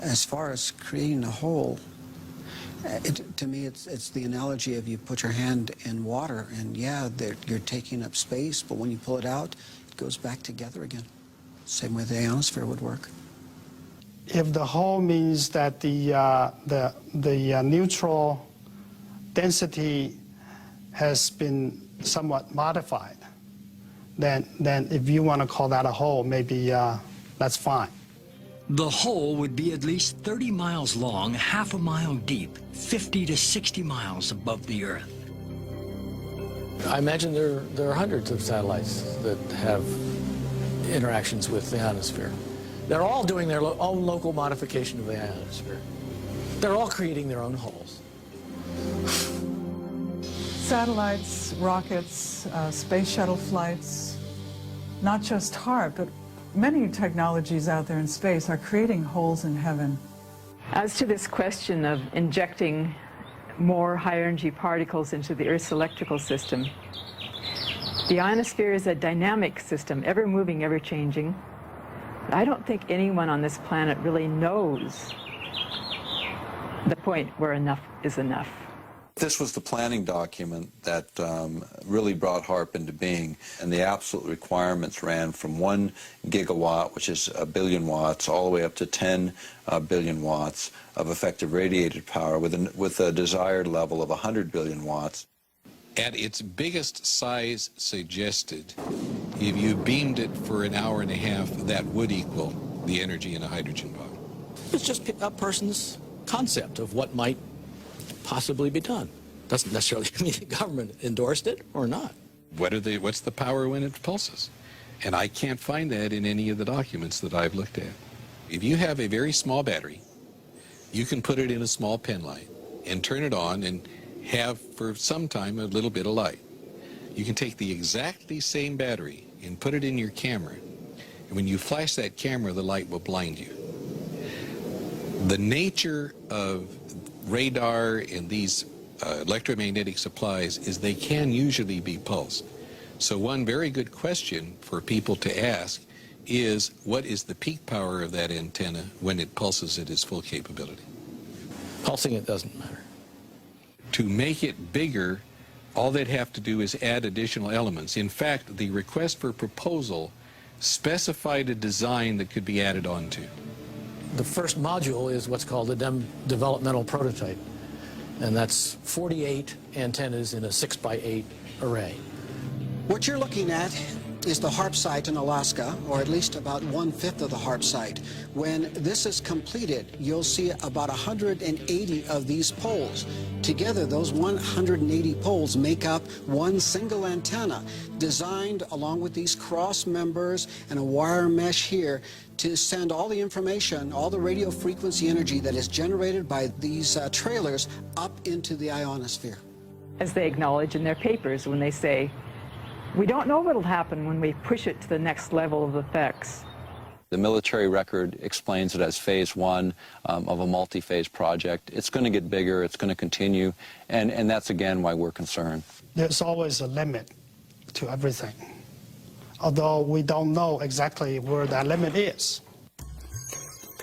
As far as creating a hole, to me it's the analogy of you put your hand in water, and yeah, you're taking up space, but when you pull it out, it goes back together again. Same way the ionosphere would work. If the hole means that the neutral density has been somewhat modified, then if you want to call that a hole, maybe that's fine. The hole would be at least 30 miles long, half a mile deep, 50 to 60 miles above the Earth. I imagine there are hundreds of satellites that have interactions with the ionosphere. They're all doing their own local modification of the ionosphere. They're all creating their own holes. Satellites, rockets, space shuttle flights, not just HARP, but many technologies out there in space are creating holes in heaven. As to this question of injecting more high-energy particles into the Earth's electrical system, the ionosphere is a dynamic system, ever moving, ever changing. I don't think anyone on this planet really knows the point where enough is enough. This was the planning document that really brought HARP into being, and the absolute requirements ran from 1 gigawatt, which is 1 billion watts, all the way up to 10 billion watts of effective radiated power with a desired level of 100 billion watts. At its biggest size suggested, if you beamed it for an hour and a half, that would equal the energy in a hydrogen bomb. It's just a person's concept of what might possibly be done. Doesn't necessarily mean the government endorsed it or not. What's the power when it pulses? And I can't find that in any of the documents that I've looked at. If you have a very small battery, you can put it in a small pen light and turn it on and have for some time a little bit of light. You can take the exactly same battery and put it in your camera, and when you flash that camera, the light will blind you. The nature of radar and these electromagnetic supplies is they can usually be pulsed. So one very good question for people to ask is, what is the peak power of that antenna when it pulses at its full capability? Pulsing it doesn't matter. To make it bigger, all they'd have to do is add additional elements. In fact, the request for proposal specified a design that could be added onto. The first module is what's called a developmental prototype, and that's 48 antennas in a 6x8 array. What you're looking at is the HARP site in Alaska, or at least about 1/5 of the HARP site. When this is completed, you'll see about 180 of these poles. Together, those 180 poles make up one single antenna, designed along with these cross members and a wire mesh here to send all the information, all the radio frequency energy that is generated by these trailers up into the ionosphere. As they acknowledge in their papers when they say, we don't know what will happen when we push it to the next level of effects. The military record explains it as phase 1 of a multi-phase project. It's going to get bigger, it's going to continue, and that's again why we're concerned. There's always a limit to everything, although we don't know exactly where that limit is.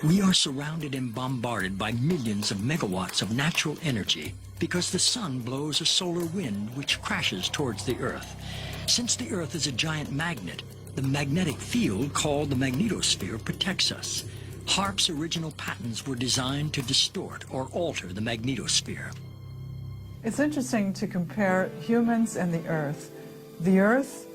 We are surrounded and bombarded by millions of megawatts of natural energy because the sun blows a solar wind which crashes towards the Earth. Since the Earth is a giant magnet, the magnetic field called the magnetosphere protects us. HARP's original patents were designed to distort or alter the magnetosphere. It's interesting to compare humans and the Earth. The Earth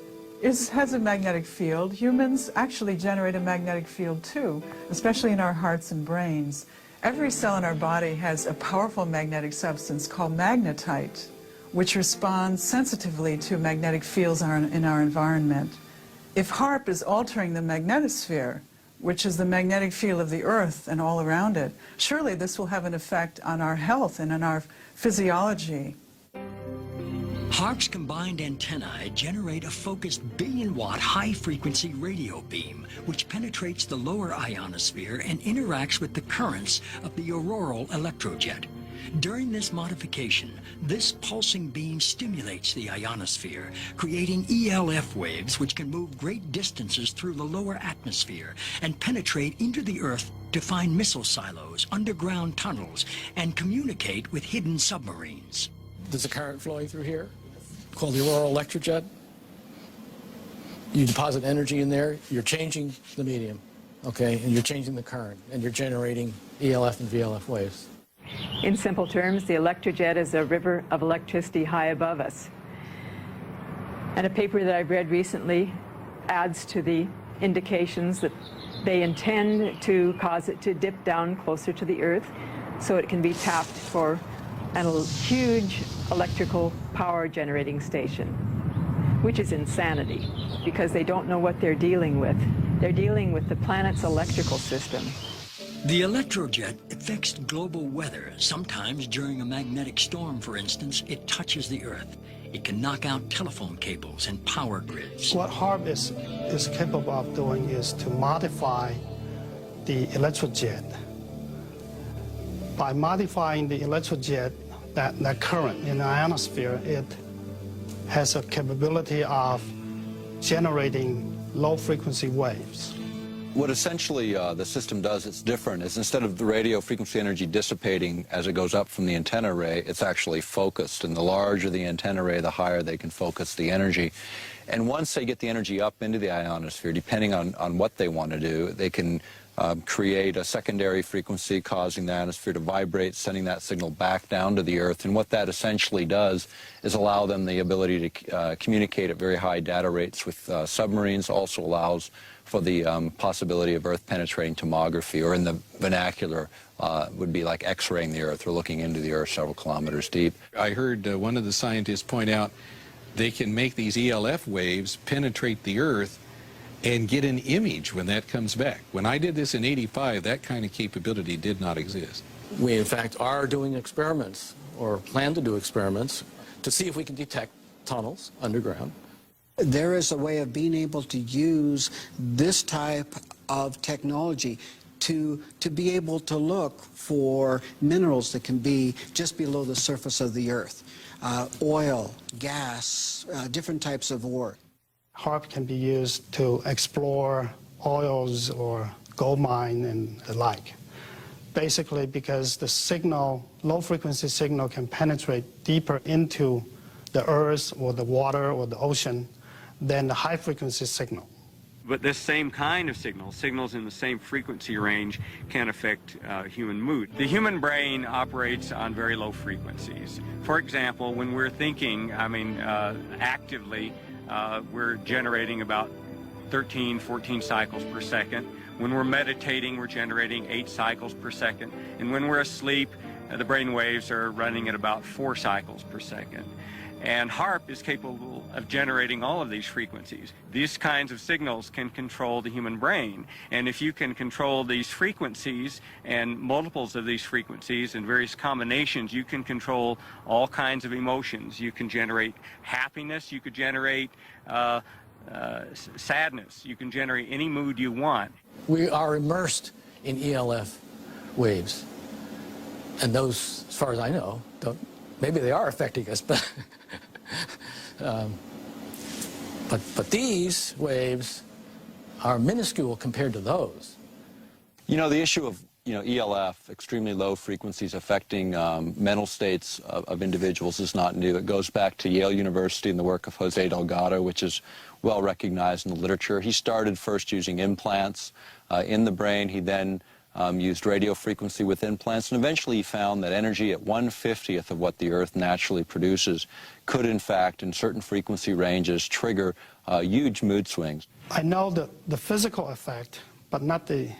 has a magnetic field. Humans actually generate a magnetic field too, especially in our hearts and brains. Every cell in our body has a powerful magnetic substance called magnetite, which responds sensitively to magnetic fields in our environment. If HARP is altering the magnetosphere, which is the magnetic field of the Earth and all around it, surely this will have an effect on our health and on our physiology. HARP's combined antennae generate a focused billion-watt high-frequency radio beam, which penetrates the lower ionosphere and interacts with the currents of the auroral electrojet. During this modification, this pulsing beam stimulates the ionosphere, creating ELF waves which can move great distances through the lower atmosphere and penetrate into the Earth to find missile silos, underground tunnels, and communicate with hidden submarines. There's a current flowing through here called the auroral electrojet. You deposit energy in there, you're changing the medium, okay, and you're changing the current, and you're generating ELF and VLF waves. In simple terms, the electrojet is a river of electricity high above us. And a paper that I've read recently adds to the indications that they intend to cause it to dip down closer to the Earth so it can be tapped for a huge electrical power generating station, which is insanity because they don't know what they're dealing with. They're dealing with the planet's electrical system. The electrojet affects global weather. Sometimes during a magnetic storm, for instance, it touches the Earth. It can knock out telephone cables and power grids. What HARP is capable of doing is to modify the electrojet. By modifying the electrojet, that current in the ionosphere, it has a capability of generating low-frequency waves. What essentially the system does, it's different, is instead of the radio frequency energy dissipating as it goes up from the antenna array, it's actually focused. And the larger the antenna array, the higher they can focus the energy. And once they get the energy up into the ionosphere, depending on what they want to do, they can create a secondary frequency causing the ionosphere to vibrate, sending that signal back down to the Earth. And what that essentially does is allow them the ability to communicate at very high data rates with submarines, also allows for the possibility of Earth-penetrating tomography, or in the vernacular would be like X-raying the Earth or looking into the Earth several kilometers deep. I heard one of the scientists point out they can make these ELF waves penetrate the Earth and get an image when that comes back. When I did this in '85, that kind of capability did not exist. We, in fact, are doing experiments, or plan to do experiments, to see if we can detect tunnels underground. There is a way of being able to use this type of technology to be able to look for minerals that can be just below the surface of the Earth. Oil, gas, different types of ore. HARP can be used to explore oils or gold mine and the like. Basically because the signal, low-frequency signal, can penetrate deeper into the Earth or the water or the ocean than the high-frequency signal. But this same kind of signals in the same frequency range, can affect human mood. The human brain operates on very low frequencies. For example, when we're thinking, actively, we're generating about 13, 14 cycles per second. When we're meditating, we're generating 8 cycles per second. And when we're asleep, the brain waves are running at about 4 cycles per second. And HARP is capable of generating all of these frequencies. These kinds of signals can control the human brain. And if you can control these frequencies and multiples of these frequencies and various combinations, you can control all kinds of emotions. You can generate happiness, you could generate sadness, you can generate any mood you want. We are immersed in ELF waves. And those, as far as I know, maybe they are affecting us, but but these waves are minuscule compared to those. You know, the issue of ELF, extremely low frequencies affecting mental states of individuals, is not new. It goes back to Yale University and the work of Jose Delgado, which is well recognized in the literature. He started first using implants in the brain. He then used radio frequency with implants, and eventually he found that energy at 1/50th of what the Earth naturally produces could, in fact, in certain frequency ranges, trigger huge mood swings. I know the physical effect, but not the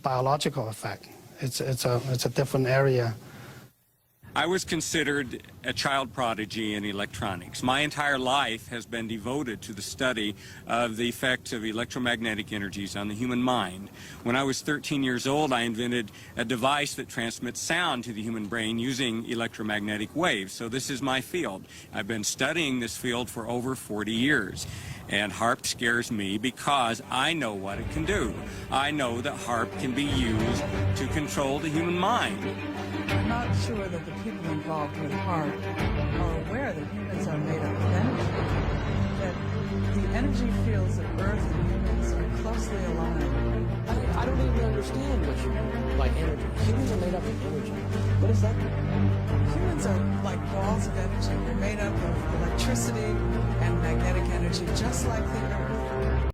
biological effect. It's a different area. I was considered a child prodigy in electronics. My entire life has been devoted to the study of the effects of electromagnetic energies on the human mind. When I was 13 years old, I invented a device that transmits sound to the human brain using electromagnetic waves. So this is my field. I've been studying this field for over 40 years. And HARP scares me because I know what it can do. I know that HARP can be used to control the human mind. I'm not sure that the people involved with HARP are aware that humans are made up of energy, that the energy fields of Earth and humans are closely aligned. I don't even understand what you mean by energy. Humans are made up of energy. What does that mean? Humans are like balls of energy. We're made up of electricity and magnetic energy, just like the Earth.